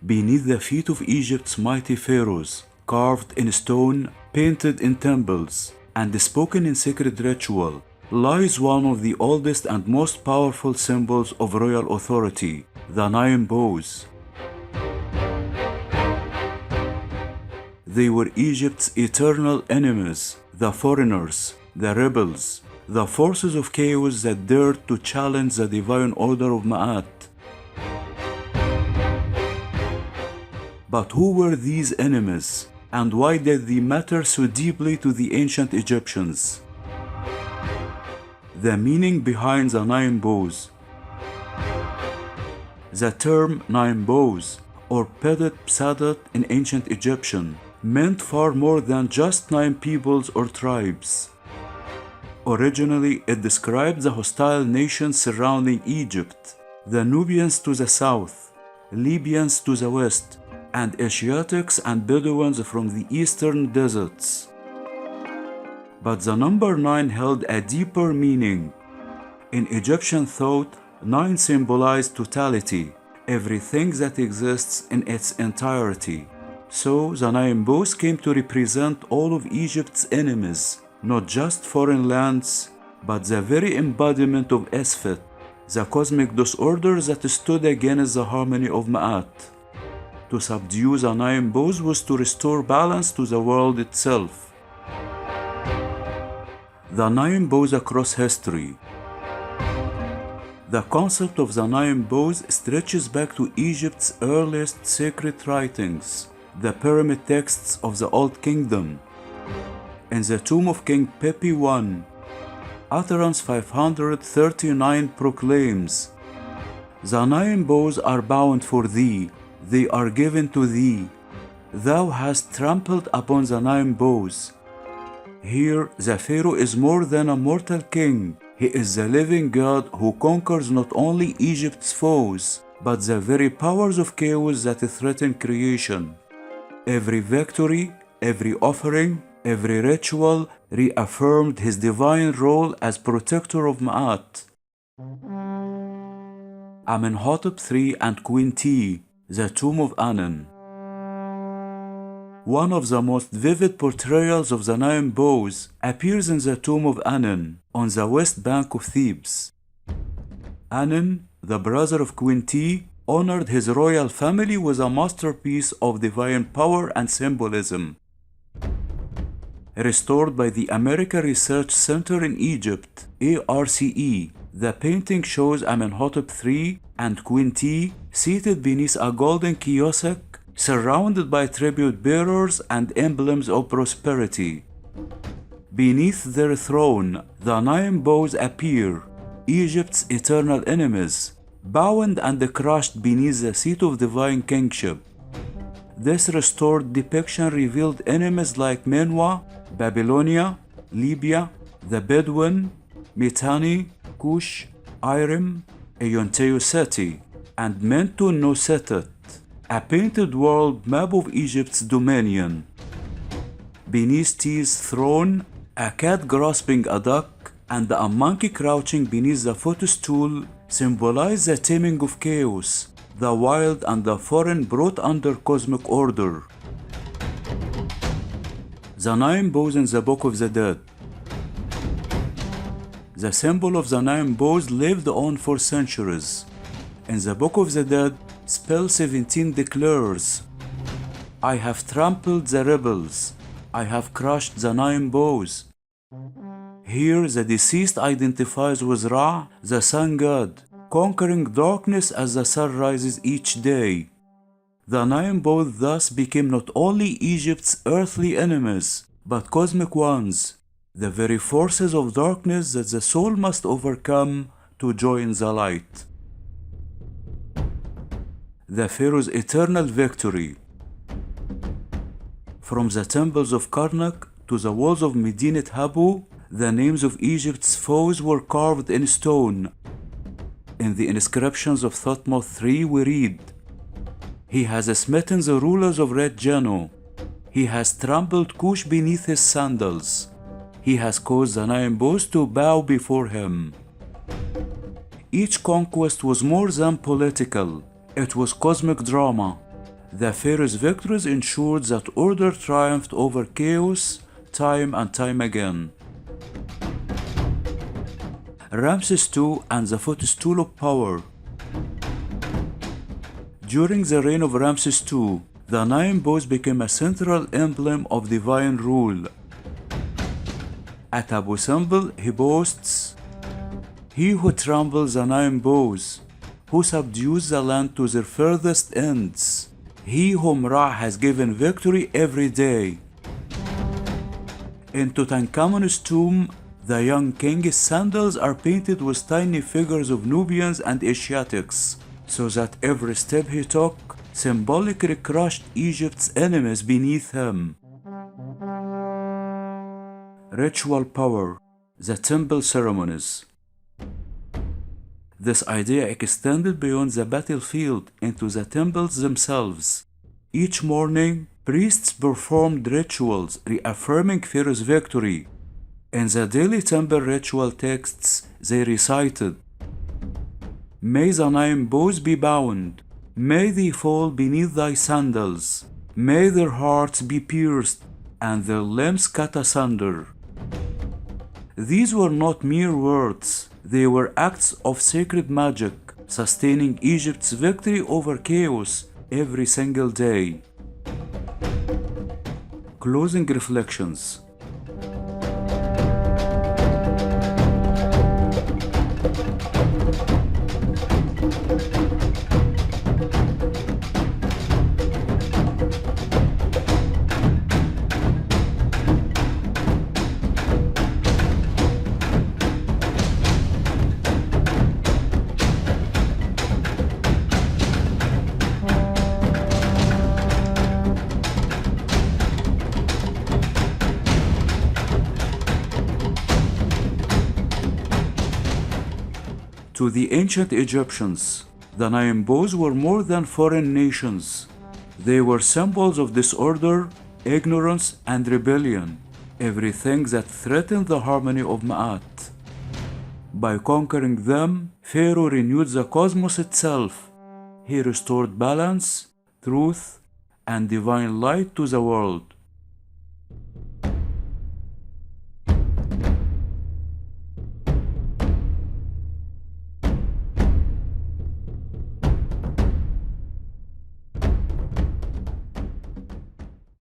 Beneath the feet of Egypt's mighty pharaohs, carved in stone, painted in temples, and spoken in sacred ritual, lies one of the oldest and most powerful symbols of royal authority, the 9 bows. They were Egypt's eternal enemies, the foreigners, the rebels, the forces of chaos that dared to challenge the divine order of Ma'at. But who were these enemies, and why did they matter so deeply to the ancient Egyptians? The meaning behind the 9 bows. The term 9 bows, or Pedet Psadat in ancient Egyptian, meant far more than just 9 peoples or tribes. Originally, it described the hostile nations surrounding Egypt, the Nubians to the south, Libyans to the west, and Asiatics and Bedouins from the eastern deserts. But the number 9 held a deeper meaning. In Egyptian thought, 9 symbolized totality, everything that exists in its entirety. So the 9 bows came to represent all of Egypt's enemies, not just foreign lands, but the very embodiment of Isfet, the cosmic disorder that stood against the harmony of Ma'at. To subdue the 9 bows was to restore balance to the world itself. The 9 bows across history. The concept of the 9 bows stretches back to Egypt's earliest sacred writings, the pyramid texts of the Old Kingdom. In the tomb of King Pepi I, utterance 539 proclaims, "The 9 bows are bound for thee, they are given to thee. Thou hast trampled upon the 9 bows." Here, the Pharaoh is more than a mortal king. He is the living God who conquers not only Egypt's foes, but the very powers of chaos that threaten creation. Every victory, every offering, every ritual reaffirmed his divine role as protector of Ma'at. Amenhotep III and Queen Tiye, the Tomb of Anen. One of the most vivid portrayals of the 9 bows appears in the Tomb of Anen on the west bank of Thebes. Anen, the brother of Queen Tiye, honored his royal family with a masterpiece of divine power and symbolism. Restored by the American Research Center in Egypt, ARCE, the painting shows Amenhotep III and Queen Tiye seated beneath a golden kiosk, surrounded by tribute bearers and emblems of prosperity. Beneath their throne, the 9 bows appear, Egypt's eternal enemies, bound and crushed beneath the seat of divine kingship. This restored depiction revealed enemies like Menwa, Babylonia, Libya, the Bedouin, Mitanni, Kush, Irem, Eyonteu-Seti, and Mentu-Nosetet, a painted world map of Egypt's dominion. Beneath Tiye's throne, a cat grasping a duck and a monkey crouching beneath the footstool symbolize the taming of chaos, the wild and the foreign brought under cosmic order. The 9 bows in the Book of the Dead. The symbol of the 9 bows lived on for centuries. In the Book of the Dead, Spell 17 declares, "I have trampled the rebels, I have crushed the 9 bows." Here the deceased identifies with Ra, the sun god, conquering darkness as the sun rises each day. The 9 bows thus became not only Egypt's earthly enemies, but cosmic ones, the very forces of darkness that the soul must overcome to join the light. The Pharaoh's eternal victory. From the temples of Karnak to the walls of Medinet Habu, the names of Egypt's foes were carved in stone. In the inscriptions of Thutmose III we read, "He has smitten the rulers of Red Jano. He has trampled Kush beneath his sandals. He has caused the 9 bows to bow before him." Each conquest was more than political. It was cosmic drama. The pharaoh's victories ensured that order triumphed over chaos time and time again. Ramses II and the footstool of power. During the reign of Ramses II, the Nine Bows became a central emblem of divine rule. At Abu Simbel, he boasts, "He who tramples the nine bows, who subdues the land to their furthest ends, he whom Ra has given victory every day." In Tutankhamun's tomb, the young king's sandals are painted with tiny figures of Nubians and Asiatics, so that every step he took symbolically crushed Egypt's enemies beneath him. Ritual power, the temple ceremonies. This idea extended beyond the battlefield into the temples themselves. Each morning, priests performed rituals reaffirming Pharaoh's victory. In the daily temple ritual texts, they recited, "May the nine bows be bound. May they fall beneath thy sandals. May their hearts be pierced and their limbs cut asunder." These were not mere words, they were acts of sacred magic, sustaining Egypt's victory over chaos every single day. Closing reflections. To the ancient Egyptians, the nine bows were more than foreign nations. They were symbols of disorder, ignorance, and rebellion, everything that threatened the harmony of Ma'at. By conquering them, Pharaoh renewed the cosmos itself. He restored balance, truth, and divine light to the world.